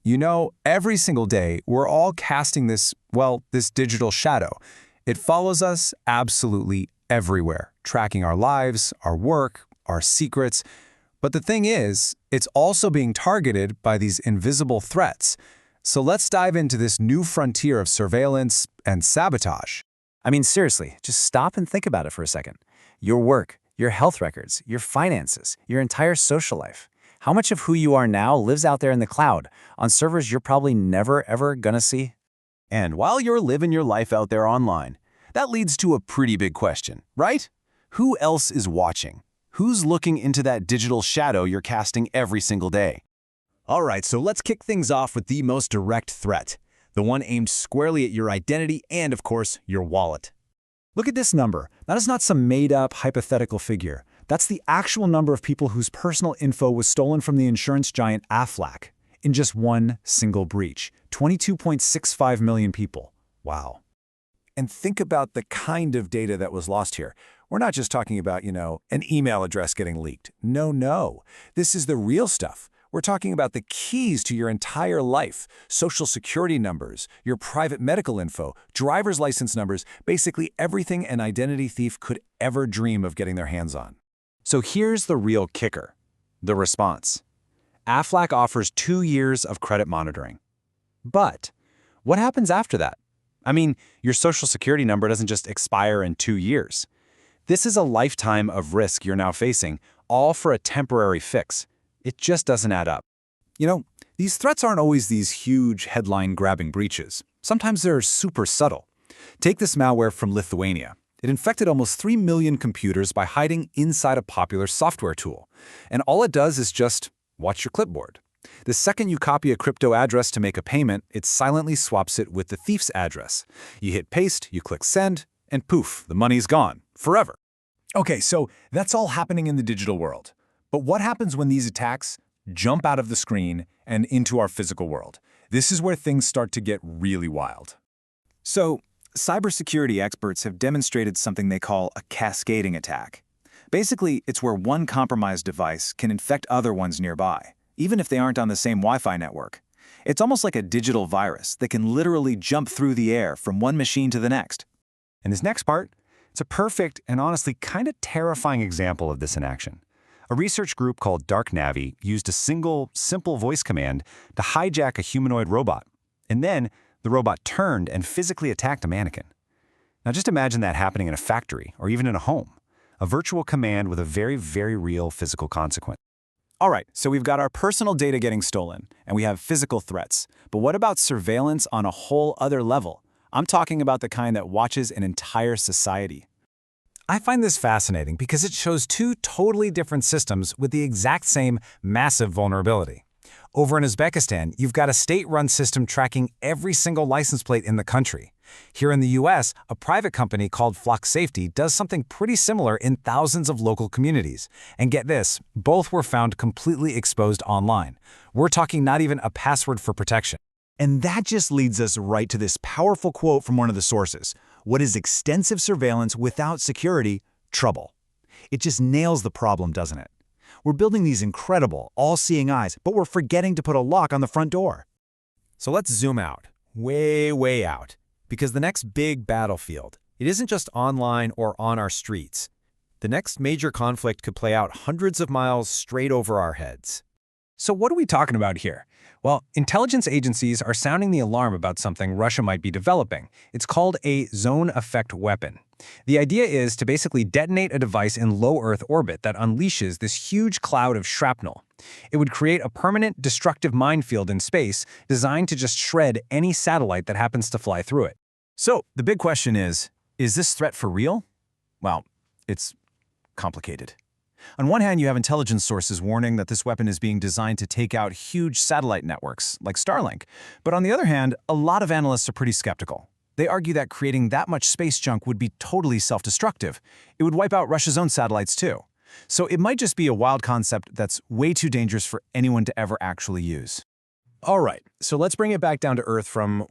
You know, every single day, we're all casting this digital shadow. It follows us absolutely everywhere, tracking our lives, our work, our secrets. But the thing is, it's also being targeted by these invisible threats. So let's dive into this new frontier of surveillance and sabotage. I mean, seriously, just stop and think about it for a second. Your work, your health records, your finances, your entire social life. How much of who you are now lives out there in the cloud, on servers you're probably never, ever gonna see? And while you're living your life out there online, that leads to a pretty big question, right? Who else is watching? Who's looking into that digital shadow you're casting every single day? All right, so let's kick things off with the most direct threat, the one aimed squarely at your identity and, of course, your wallet. Look at this number. That is not some made-up hypothetical figure. That's the actual number of people whose personal info was stolen from the insurance giant Aflac in just one single breach. 22.65 million people. Wow. And think about the kind of data that was lost here. We're not just talking about, an email address getting leaked. No. This is the real stuff. We're talking about the keys to your entire life, social security numbers, your private medical info, driver's license numbers, basically everything an identity thief could ever dream of getting their hands on. So here's the real kicker, the response. Aflac offers 2 years of credit monitoring. But what happens after that? I mean, your social security number doesn't just expire in 2 years. This is a lifetime of risk you're now facing, all for a temporary fix. It just doesn't add up. These threats aren't always these huge headline-grabbing breaches. Sometimes they're super subtle. Take this malware from Lithuania. It infected almost 3 million computers by hiding inside a popular software tool. And all it does is just watch your clipboard. The second you copy a crypto address to make a payment, it silently swaps it with the thief's address. You hit paste, you click send, and poof, the money's gone, forever. Okay, so that's all happening in the digital world. But what happens when these attacks jump out of the screen and into our physical world? This is where things start to get really wild. So, cybersecurity experts have demonstrated something they call a cascading attack. Basically, it's where one compromised device can infect other ones nearby, even if they aren't on the same Wi-Fi network. It's almost like a digital virus that can literally jump through the air from one machine to the next. And this next part, it's a perfect and honestly kind of terrifying example of this in action. A research group called Dark Navi used a single, simple voice command to hijack a humanoid robot. And then the robot turned and physically attacked a mannequin. Now just imagine that happening in a factory or even in a home. A virtual command with a very, very real physical consequence. All right, so we've got our personal data getting stolen, and we have physical threats. But what about surveillance on a whole other level? I'm talking about the kind that watches an entire society. I find this fascinating because it shows two totally different systems with the exact same massive vulnerability. Over in Uzbekistan, you've got a state-run system tracking every single license plate in the country. Here in the US, a private company called Flock Safety does something pretty similar in thousands of local communities. And get this, both were found completely exposed online. We're talking not even a password for protection. And that just leads us right to this powerful quote from one of the sources. What is extensive surveillance without security? Trouble. It just nails the problem, doesn't it? We're building these incredible, all-seeing eyes, but we're forgetting to put a lock on the front door. So let's zoom out, way out, because the next big battlefield, it isn't just online or on our streets. The next major conflict could play out hundreds of miles straight over our heads. So what are we talking about here? Well, intelligence agencies are sounding the alarm about something Russia might be developing. It's called a zone effect weapon. The idea is to basically detonate a device in low Earth orbit that unleashes this huge cloud of shrapnel. It would create a permanent destructive minefield in space designed to just shred any satellite that happens to fly through it. So the big question is this threat for real? Well, it's complicated. On one hand, you have intelligence sources warning that this weapon is being designed to take out huge satellite networks, like Starlink. But on the other hand, a lot of analysts are pretty skeptical. They argue that creating that much space junk would be totally self-destructive. It would wipe out Russia's own satellites too. So it might just be a wild concept that's way too dangerous for anyone to ever actually use. All right, so let's bring it back down to Earth from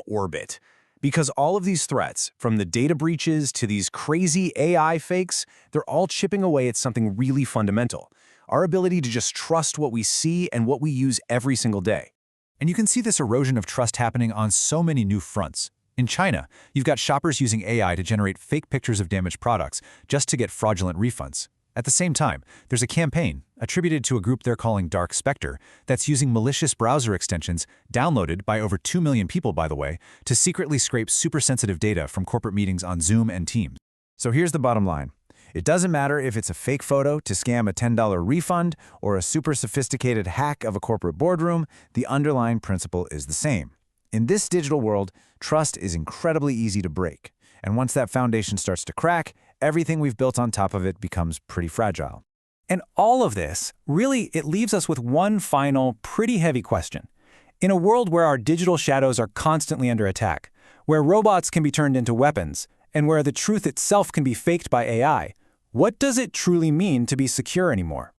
orbit. Because all of these threats, from the data breaches to these crazy AI fakes, they're all chipping away at something really fundamental. Our ability to just trust what we see and what we use every single day. And you can see this erosion of trust happening on so many new fronts. In China, you've got shoppers using AI to generate fake pictures of damaged products just to get fraudulent refunds. At the same time, there's a campaign, attributed to a group they're calling Dark Spectre, that's using malicious browser extensions, downloaded by over 2 million people, by the way, to secretly scrape super-sensitive data from corporate meetings on Zoom and Teams. So here's the bottom line. It doesn't matter if it's a fake photo to scam a $10 refund or a super sophisticated hack of a corporate boardroom, the underlying principle is the same. In this digital world, trust is incredibly easy to break. And once that foundation starts to crack, everything we've built on top of it becomes pretty fragile. And all of this, really, it leaves us with one final, pretty heavy question. In a world where our digital shadows are constantly under attack, where robots can be turned into weapons, and where the truth itself can be faked by AI, what does it truly mean to be secure anymore?